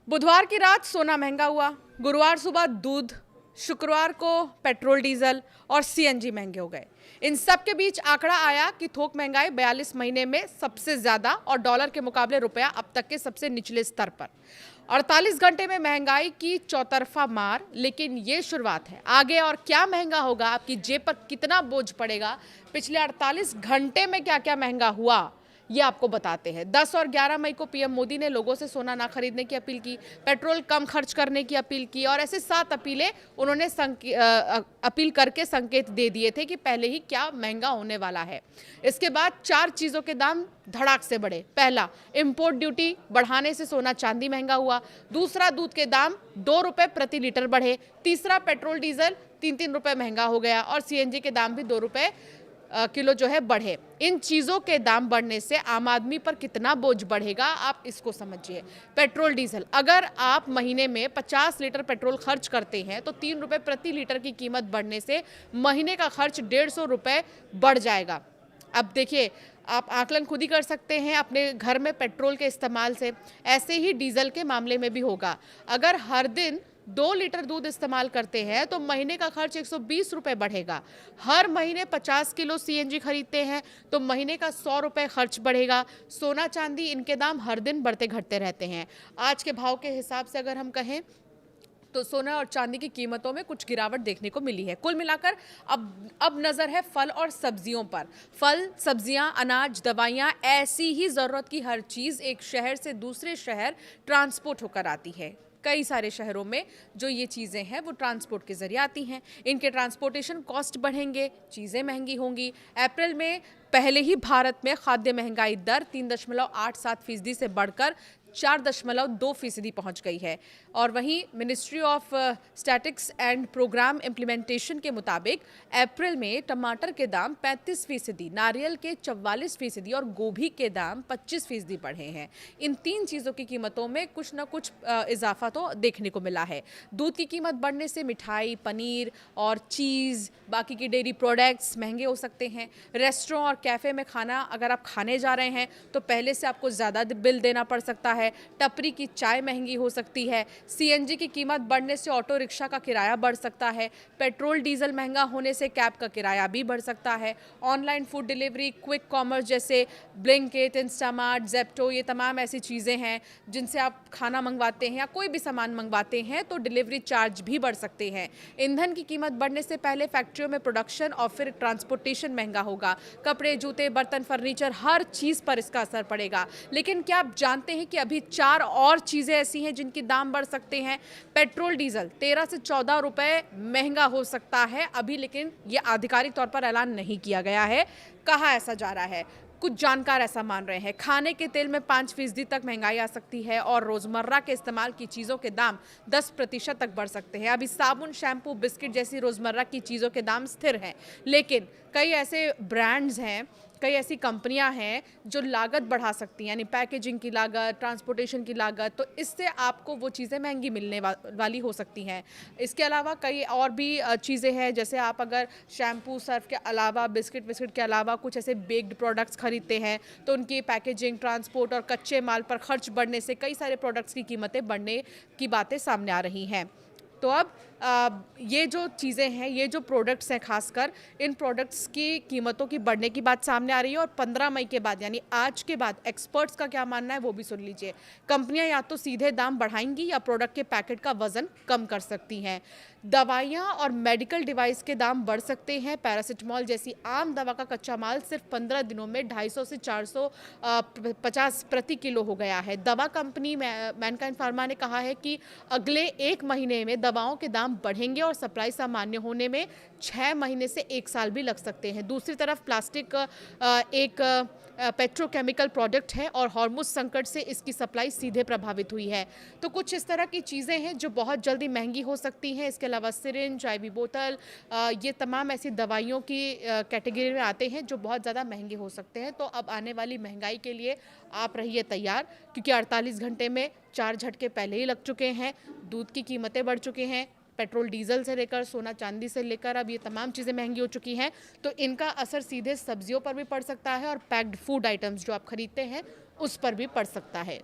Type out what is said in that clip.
बुधवार की रात सोना महंगा हुआ, गुरुवार सुबह दूध, शुक्रवार को पेट्रोल डीजल और सीएनजी महंगे हो गए। इन सब के बीच आंकड़ा आया कि थोक महंगाई 42 महीने में सबसे ज्यादा और डॉलर के मुकाबले रुपया अब तक के सबसे निचले स्तर पर। 48 घंटे में महंगाई की चौतरफा मार, लेकिन ये शुरुआत है। आगे और क्या महंगा होगा, आपकी जेब पर कितना बोझ पड़ेगा, पिछले 48 घंटे में क्या क्या महंगा हुआ, ये आपको बताते हैं। 10 और 11 मई को पीएम मोदी ने लोगों से सोना ना खरीदने की अपील की, पेट्रोल कम खर्च करने की अपील की और ऐसे 7 अपीलें उन्होंने अपील करके संकेत दे दिए थे कि पहले ही क्या महंगा होने वाला है। इसके बाद 4 चीज़ों के दाम धड़ाक से बढ़े। पहला, इंपोर्ट ड्यूटी बढ़ाने से सोना चांदी महंगा हुआ। दूसरा, दूध के दाम 2 रुपये प्रति लीटर बढ़े। तीसरा, पेट्रोल डीजल 3-3 रुपये महंगा हो गया और सीएनजी के दाम भी 2 रुपये किलो जो है बढ़े। इन चीज़ों के दाम बढ़ने से आम आदमी पर कितना बोझ बढ़ेगा, आप इसको समझिए। पेट्रोल डीजल, अगर आप महीने में 50 लीटर पेट्रोल खर्च करते हैं तो 3 रुपये प्रति लीटर की कीमत बढ़ने से महीने का खर्च 150 रुपये बढ़ जाएगा। अब देखिए, आप आकलन खुद ही कर सकते हैं अपने घर में पेट्रोल के इस्तेमाल से। ऐसे ही डीजल के मामले में भी होगा। अगर हर दिन 2 लीटर दूध इस्तेमाल करते हैं तो महीने का खर्च 120 रुपये बढ़ेगा। हर महीने 50 किलो सीएनजी खरीदते हैं तो महीने का 100 रुपये खर्च बढ़ेगा। सोना चांदी, इनके दाम हर दिन बढ़ते घटते रहते हैं। आज के भाव के हिसाब से अगर हम कहें तो सोना और चांदी की कीमतों में कुछ गिरावट देखने को मिली है। कुल मिलाकर अब नज़र है फल और सब्जियों पर। फल, सब्जियां, अनाज, दवाइयां, ऐसी ही ज़रूरत की हर चीज़ एक शहर से दूसरे शहर ट्रांसपोर्ट होकर आती है। कई सारे शहरों में जो ये चीज़ें हैं वो ट्रांसपोर्ट के ज़रिए आती हैं। इनके ट्रांसपोर्टेशन कॉस्ट बढ़ेंगे, चीज़ें महंगी होंगी। अप्रैल में पहले ही भारत में खाद्य महंगाई दर 3.87% से बढ़कर 4.2% पहुंच गई है। और वहीं ministry of statistics and programme implementation के मुताबिक अप्रैल में टमाटर के दाम 35%, नारियल के 44% और गोभी के दाम 25% बढ़े हैं। इन 3 चीज़ों की कीमतों में कुछ न कुछ इजाफा तो देखने को मिला है। दूध की कीमत बढ़ने से मिठाई, पनीर और चीज़, बाकी की डेयरी प्रोडक्ट्स महंगे हो सकते हैं। रेस्टोरेंट और कैफ़े में खाना अगर आप खाने जा रहे हैं तो पहले से आपको ज़्यादा बिल देना पड़ सकता है। टपरी की चाय महंगी हो सकती है। सीएनजी की कीमत बढ़ने से ऑटो रिक्शा का किराया बढ़ सकता है। पेट्रोल डीजल महंगा होने से कैब का किराया भी बढ़ सकता है। Online food delivery, quick commerce जैसे ब्लिंकिट, इंस्टामार्ट, ज़ेप्टो, ये तमाम ऐसी चीज़ें हैं जिनसे आप खाना मंगवाते हैं या कोई भी सामान मंगवाते हैं तो डिलीवरी चार्ज भी बढ़ सकते हैं। ईंधन की कीमत बढ़ने से पहले फैक्ट्रियों में प्रोडक्शन और फिर ट्रांसपोर्टेशन महंगा होगा। कपड़े, जूते, बर्तन, फर्नीचर, हर चीज़ पर इसका असर पड़ेगा। लेकिन क्या आप जानते हैं कि अभी 4 और चीज़ें ऐसी हैं जिनकी दाम बढ़ सकते हैं। पेट्रोल डीजल 13 से 14 रुपये महंगा हो सकता है अभी, लेकिन ये आधिकारिक तौर पर ऐलान नहीं किया गया है। कहा ऐसा जा रहा है, कुछ जानकार ऐसा मान रहे हैं। खाने के तेल में 5% तक महंगाई आ सकती है और रोज़मर्रा के इस्तेमाल की चीज़ों के दाम 10% तक बढ़ सकते हैं। अभी साबुन, शैम्पू, बिस्किट जैसी रोज़मर्रा की चीज़ों के दाम स्थिर हैं, लेकिन कई ऐसे ब्रांड्स हैं, कई ऐसी कंपनियां हैं जो लागत बढ़ा सकती हैं, यानी पैकेजिंग की लागत, ट्रांसपोर्टेशन की लागत, तो इससे आपको वो चीज़ें महंगी मिलने वाली हो सकती हैं। इसके अलावा कई और भी चीज़ें हैं, जैसे आप अगर शैम्पू, सर्फ के अलावा, बिस्किट के अलावा कुछ ऐसे बेक्ड प्रोडक्ट्स खरीदते हैं तो उनकी पैकेजिंग, ट्रांसपोर्ट और कच्चे माल पर खर्च बढ़ने से कई सारे प्रोडक्ट्स की कीमतें बढ़ने की बातें सामने आ रही हैं। तो अब ये जो चीज़ें हैं, ये जो प्रोडक्ट्स हैं, खासकर इन प्रोडक्ट्स की कीमतों की बढ़ने की बात सामने आ रही है। और 15 मई के बाद, यानी आज के बाद, एक्सपर्ट्स का क्या मानना है वो भी सुन लीजिए। कंपनियां या तो सीधे दाम बढ़ाएंगी या प्रोडक्ट के पैकेट का वजन कम कर सकती हैं। दवाइयाँ और मेडिकल डिवाइस के दाम बढ़ सकते हैं। पैरासिटामॉल जैसी आम दवा का कच्चा माल सिर्फ 15 दिनों में 250 से 450 प्रति किलो हो गया है। दवा कंपनी मैनकाइंड फार्मा ने कहा है कि अगले 1 महीने में दवाओं के दाम बढ़ेंगे और सप्लाई सामान्य होने में 6 महीने से 1 साल भी लग सकते हैं। दूसरी तरफ प्लास्टिक एक पेट्रोकेमिकल प्रोडक्ट है और हॉर्मुज संकट से इसकी सप्लाई सीधे प्रभावित हुई है। तो कुछ इस तरह की चीज़ें हैं जो बहुत जल्दी महंगी हो सकती हैं। इसके अलावा सिरिंज, IV बोतल, ये तमाम ऐसी दवाइयों की कैटेगरी में आते हैं जो बहुत ज़्यादा महंगे हो सकते हैं। तो अब आने वाली महंगाई के लिए आप रहिए तैयार, क्योंकि 48 घंटे में 4 झटके पहले ही लग चुके हैं। दूध की कीमतें बढ़ चुके हैं, पेट्रोल डीजल से लेकर सोना चांदी से लेकर अब ये तमाम चीज़ें महंगी हो चुकी हैं। तो इनका असर सीधे सब्जियों पर भी पड़ सकता है और पैक्ड फूड आइटम्स जो आप खरीदते हैं उस पर भी पड़ सकता है।